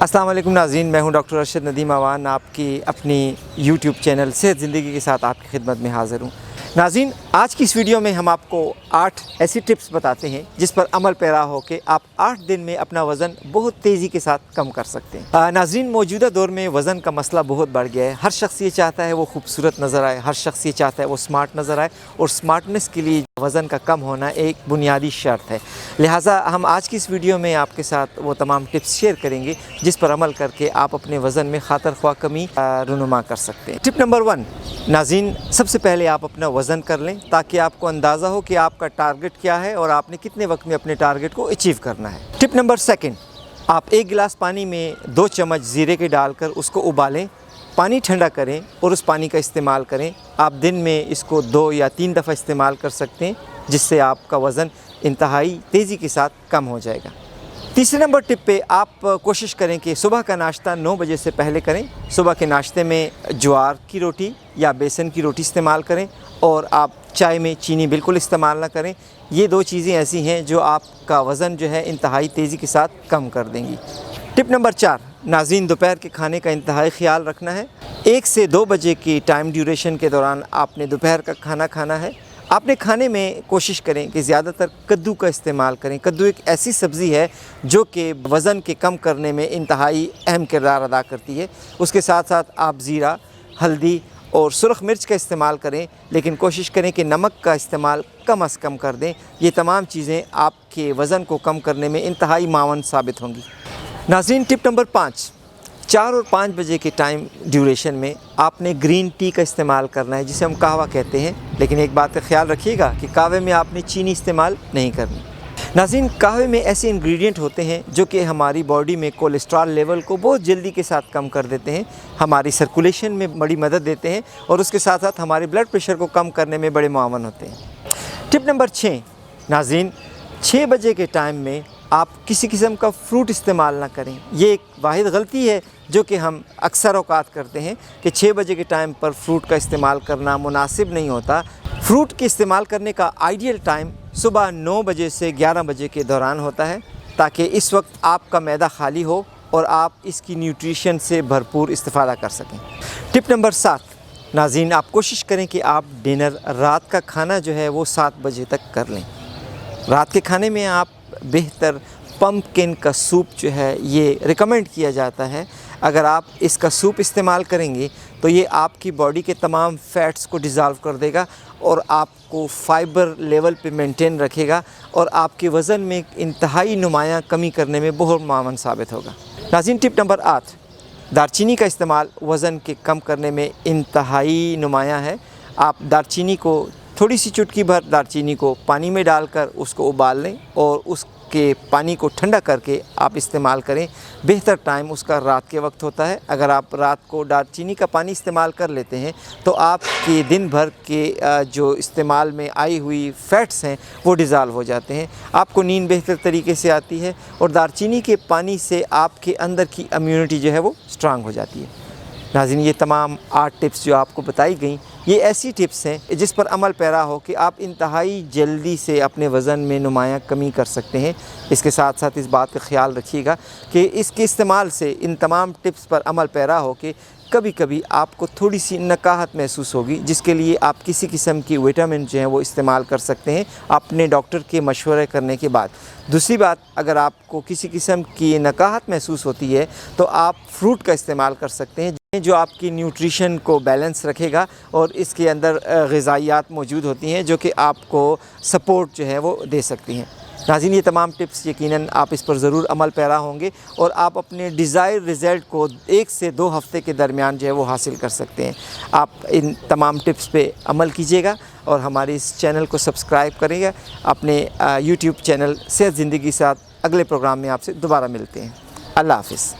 अस्सलाम वालेकुम नाज़रीन, मैं हूं डॉक्टर अरशद नदीम अवान, आपकी अपनी यूट्यूब चैनल सेहत ज़िंदगी के साथ आपकी खिदमत में हाज़िर हूं। नाज़रीन, आज की इस वीडियो में हम आपको 8 ऐसी टिप्स बताते हैं जिस पर अमल पैरा हो के आप 8 दिन में अपना वज़न बहुत तेज़ी के साथ कम कर सकते हैं। नाज़रीन, मौजूदा दौर में वज़न का मसला बहुत बढ़ गया है। हर शख्स ये चाहता है वो खूबसूरत नज़र आए, हर शख्स ये चाहता है वो स्मार्ट नज़र आए, और स्मार्टनेस के लिए वज़न का कम होना एक बुनियादी शर्त है। लिहाजा हम आज की इस वीडियो में आपके साथ वो तमाम टिप्स शेयर करेंगे जिस पर अमल करके आप अपने वज़न में खातर ख्वाह कमी रुनुमा कर सकते हैं। टिप नंबर 1, नाज़रीन, सबसे पहले आप अपना वज़न कर लें ताकि आपको अंदाज़ा हो कि आपका टारगेट क्या है और आपने कितने वक्त में अपने टारगेट को अचीव करना है। टिप नंबर 2, आप 1 गिलास पानी में 2 चम्मच ज़ीरे के डालकर उसको उबालें, पानी ठंडा करें और उस पानी का इस्तेमाल करें। आप दिन में इसको 2 या 3 दफ़ा इस्तेमाल कर सकते हैं, जिससे आपका वज़न इंतहाई तेज़ी के साथ कम हो जाएगा। तीसरे नंबर टिप पे आप कोशिश करें कि सुबह का नाश्ता 9 बजे से पहले करें। सुबह के नाश्ते में ज्वार की रोटी या बेसन की रोटी इस्तेमाल करें, और आप चाय में चीनी बिल्कुल इस्तेमाल ना करें। ये 2 चीज़ें ऐसी हैं जो आपका वज़न जो है इंतहाई तेज़ी के साथ कम कर देंगी। टिप नंबर 4, नाज़रीन, दोपहर के खाने का इंतहाई ख्याल रखना है। 1 से 2 बजे की टाइम ड्यूरेशन के दौरान आपने दोपहर का खाना खाना है। आपने खाने में कोशिश करें कि ज़्यादातर कद्दू का इस्तेमाल करें। कद्दू एक ऐसी सब्ज़ी है जो कि वज़न के कम करने में इंतहाई अहम किरदार अदा करती है। उसके साथ साथ आप ज़ीरा, हल्दी और सुरख मिर्च का इस्तेमाल करें, लेकिन कोशिश करें कि नमक का इस्तेमाल कम अज़ कम कर दें। ये तमाम चीज़ें आपके वज़न को कम करने में इंतहाई मावन साबित होंगी। नाज़रीन, टिप नंबर 5, 4 और 5 बजे के टाइम ड्यूरेशन में आपने ग्रीन टी का इस्तेमाल करना है, जिसे हम कहवा कहते हैं। लेकिन एक बात का ख्याल रखिएगा कि कहवे में आपने चीनी इस्तेमाल नहीं करनी। नाज़रीन, कहवे में ऐसे इंग्रेडिएंट होते हैं जो कि हमारी बॉडी में कोलेस्ट्रॉल लेवल को बहुत जल्दी के साथ कम कर देते हैं, हमारी सर्कुलेशन में बड़ी मदद देते हैं, और उसके साथ साथ हमारे ब्लड प्रेशर को कम करने में बड़े मुआवन होते हैं। टिप नंबर 6, नाज़रीन, 6 बजे के टाइम में आप किसी किस्म का फ्रूट इस्तेमाल ना करें। ये एक वाहिद गलती है जो कि हम अक्सर औकात करते हैं कि 6 बजे के टाइम पर फ्रूट का इस्तेमाल करना मुनासिब नहीं होता। फ्रूट के इस्तेमाल करने का आइडियल टाइम सुबह 9 बजे से 11 बजे के दौरान होता है, ताकि इस वक्त आपका मैदा खाली हो और आप इसकी न्यूट्रिशन से भरपूर इस्तेफ़ादा कर सकें। टिप नंबर 7, नाज़रीन, आप कोशिश करें कि आप डिनर, रात का खाना जो है वो 7 बजे तक कर लें। रात के खाने में आप बेहतर पम्पकिन का सूप जो है ये रिकमेंड किया जाता है। अगर आप इसका सूप इस्तेमाल करेंगे तो ये आपकी बॉडी के तमाम फ़ैट्स को डिज़ॉल्व कर देगा और आपको फ़ाइबर लेवल पे मेंटेन रखेगा, और आपके वज़न में इंतहाई नुमायाँ कमी करने में बहुत मावन साबित होगा। नाज़रीन, टिप नंबर 8, दारचीनी का इस्तेमाल वज़न के कम करने में इंतहाई नुमायाँ है। आप दारचीनी को थोड़ी सी चुटकी भर दारचीनी को पानी में डालकर उसको उबाल लें और उसके पानी को ठंडा करके आप इस्तेमाल करें। बेहतर टाइम उसका रात के वक्त होता है। अगर आप रात को दारचीनी का पानी इस्तेमाल कर लेते हैं तो आपके दिन भर के जो इस्तेमाल में आई हुई फ़ैट्स हैं वो डिज़ॉल्व हो जाते हैं, आपको नींद बेहतर तरीके से आती है, और दारचीनी के पानी से आपके अंदर की इम्यूनिटी जो है वो स्ट्रांग हो जाती है। नाज़रीन, ये तमाम 8 टिप्स जो आपको बताई गई, ये ऐसी टिप्स हैं जिस पर अमल पैरा हो कि आप इंतहाई जल्दी से अपने वज़न में नुमायाँ कमी कर सकते हैं। इसके साथ साथ इस बात का ख़्याल रखिएगा कि इसके इस्तेमाल से, इन तमाम टिप्स पर अमल पैरा हो कि कभी कभी आपको थोड़ी सी नकाहत महसूस होगी, जिसके लिए आप किसी किस्म की विटामिन जो हैं वो इस्तेमाल कर सकते हैं अपने डॉक्टर के मशवरे करने के बाद। दूसरी बात, अगर आपको किसी किस्म की नकाहत महसूस होती है तो आप फ्रूट का इस्तेमाल कर सकते हैं, जो आपकी न्यूट्रिशन को बैलेंस रखेगा, और इसके अंदर ग़िज़ाइयात मौजूद होती हैं जो कि आपको सपोर्ट जो है वो दे सकती हैं। नाज़रीन, ये तमाम टिप्स यकीनन आप इस पर ज़रूर अमल पैरा होंगे और आप अपने डिज़ायर रिज़ल्ट को 1 से 2 हफ़्ते के दरमियान जो है वो हासिल कर सकते हैं। आप इन तमाम टिप्स पे अमल कीजिएगा और हमारे इस चैनल को सब्सक्राइब करिएगा। अपने यूट्यूब चैनल सेहत ज़िंदगी के साथ अगले प्रोग्राम में आपसे दोबारा मिलते हैं। अल्लाह हाफ़िज़।